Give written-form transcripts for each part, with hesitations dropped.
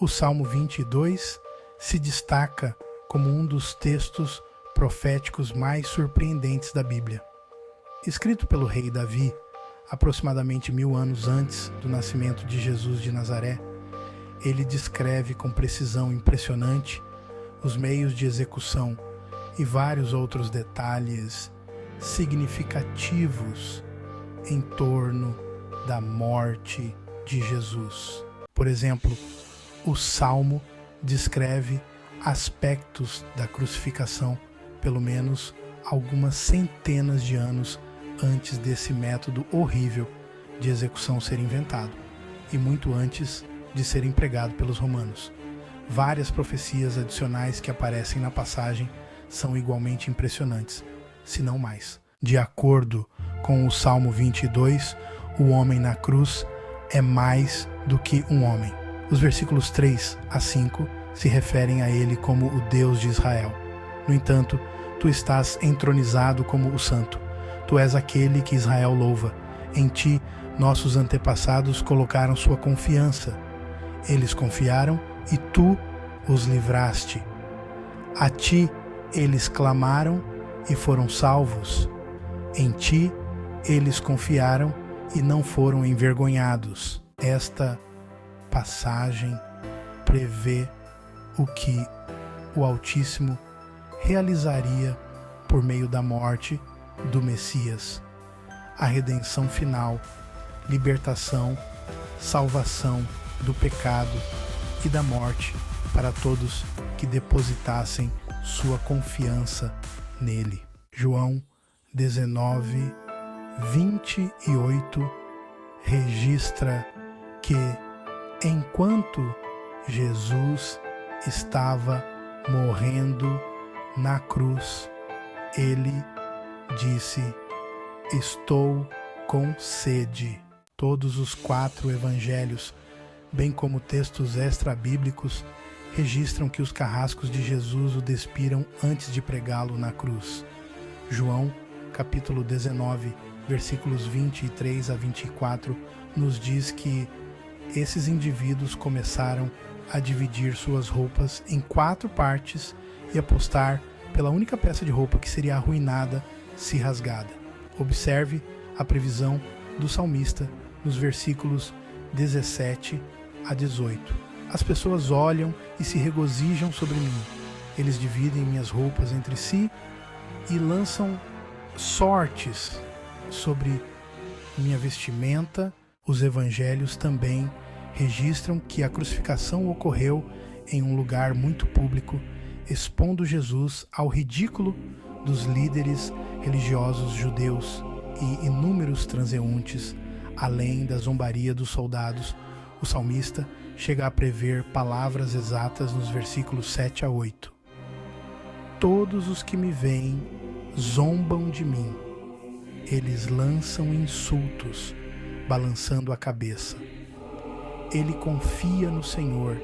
O Salmo 22 se destaca como um dos textos proféticos mais surpreendentes da Bíblia. Escrito pelo rei Davi, aproximadamente 1000 anos antes do nascimento de Jesus de Nazaré, ele descreve com precisão impressionante os meios de execução e vários outros detalhes significativos em torno da morte de Jesus. Por exemplo, o Salmo descreve aspectos da crucificação, pelo menos algumas centenas de anos antes desse método horrível de execução ser inventado, e muito antes de ser empregado pelos romanos. Várias profecias adicionais que aparecem na passagem são igualmente impressionantes, se não mais. De acordo com o Salmo 22, o homem na cruz é mais do que um homem. Os versículos 3 a 5 se referem a ele como o Deus de Israel. No entanto, tu estás entronizado como o Santo. Tu és aquele que Israel louva. Em ti, nossos antepassados colocaram sua confiança. Eles confiaram e tu os livraste. A ti eles clamaram e foram salvos. Em ti eles confiaram e não foram envergonhados. Esta passagem prevê o que o Altíssimo realizaria por meio da morte do Messias. A redenção final, libertação, salvação do pecado e da morte para todos que depositassem sua confiança nele. João 19, 28 registra que enquanto Jesus estava morrendo na cruz, ele disse: estou com sede. Todos os 4 evangelhos, bem como textos extra-bíblicos, registram que os carrascos de Jesus o despiram antes de pregá-lo na cruz. João, capítulo 19, versículos 23 a 24, nos diz que esses indivíduos começaram a dividir suas roupas em 4 partes e apostar pela única peça de roupa que seria arruinada se rasgada. Observe a previsão do salmista nos versículos 17 a 18. As pessoas olham e se regozijam sobre mim. Eles dividem minhas roupas entre si e lançam sortes sobre minha vestimenta. Os evangelhos também registram que a crucificação ocorreu em um lugar muito público, expondo Jesus ao ridículo dos líderes religiosos judeus e inúmeros transeuntes, além da zombaria dos soldados. O salmista chega a prever palavras exatas nos versículos 7 a 8. Todos os que me veem zombam de mim. Eles lançam insultos, balançando a cabeça. Ele confia no Senhor.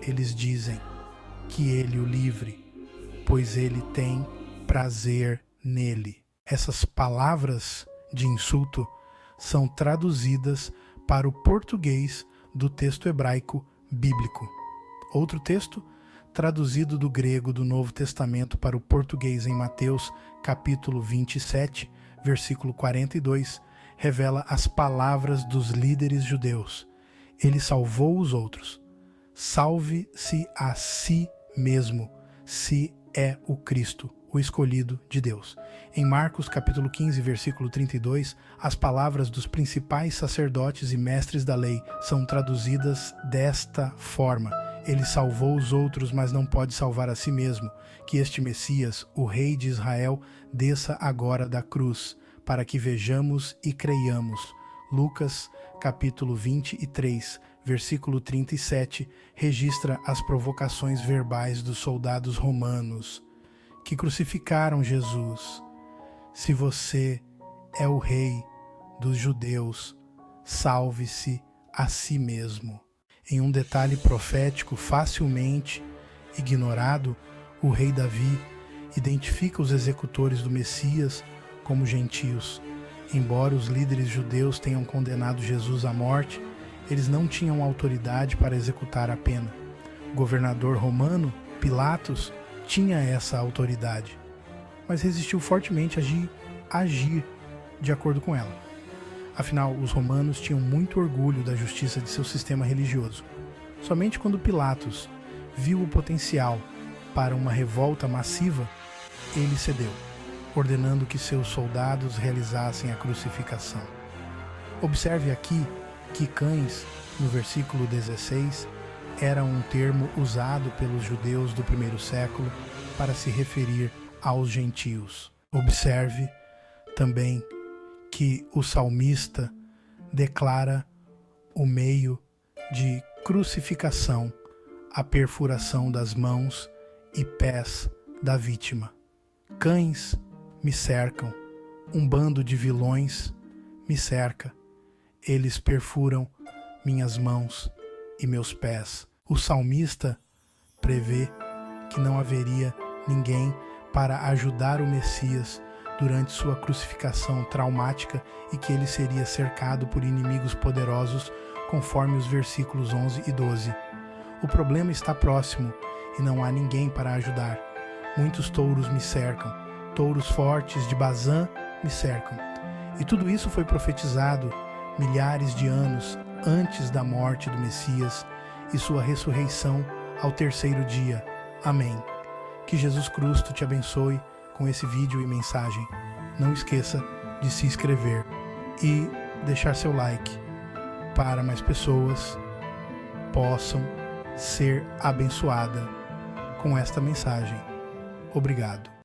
Eles dizem que ele o livre, pois ele tem prazer nele. Essas palavras de insulto são traduzidas para o português do texto hebraico bíblico. Outro texto, traduzido do grego do Novo Testamento para o português em Mateus, capítulo 27, versículo 42, revela as palavras dos líderes judeus. Ele salvou os outros. Salve-se a si mesmo, se é o Cristo, o escolhido de Deus. Em Marcos capítulo 15, versículo 32, as palavras dos principais sacerdotes e mestres da lei são traduzidas desta forma: ele salvou os outros, mas não pode salvar a si mesmo. Que este Messias, o Rei de Israel, desça agora da cruz, para que vejamos e creiamos. Lucas capítulo 23, versículo 37, registra as provocações verbais dos soldados romanos que crucificaram Jesus. Se você é o rei dos judeus, salve-se a si mesmo. Em um detalhe profético facilmente ignorado, o rei Davi identifica os executores do Messias como gentios. Embora os líderes judeus tenham condenado Jesus à morte, eles não tinham autoridade para executar a pena. governador romano, Pilatos, tinha essa autoridade, mas resistiu fortemente a agir de acordo com ela. Afinal, os romanos tinham muito orgulho da justiça de seu sistema religioso. Somente quando Pilatos viu o potencial para uma revolta massiva, ele cedeu, ordenando que seus soldados realizassem a crucificação. Observe aqui que cães, no versículo 16, era um termo usado pelos judeus do primeiro século para se referir aos gentios. Observe também que o salmista declara o meio de crucificação, a perfuração das mãos e pés da vítima. Cães me cercam, um bando de vilões me cerca, eles perfuram minhas mãos e meus pés. O salmista prevê que não haveria ninguém para ajudar o Messias durante sua crucificação traumática e que ele seria cercado por inimigos poderosos, conforme os versículos 11 e 12. O problema está próximo e não há ninguém para ajudar. Muitos touros me cercam, touros fortes de Bazã me cercam. E tudo isso foi profetizado milhares de anos antes da morte do Messias e sua ressurreição ao terceiro dia. Amém. Que Jesus Cristo te abençoe com esse vídeo e mensagem. Não esqueça de se inscrever e deixar seu like para mais pessoas possam ser abençoadas com esta mensagem. Obrigado.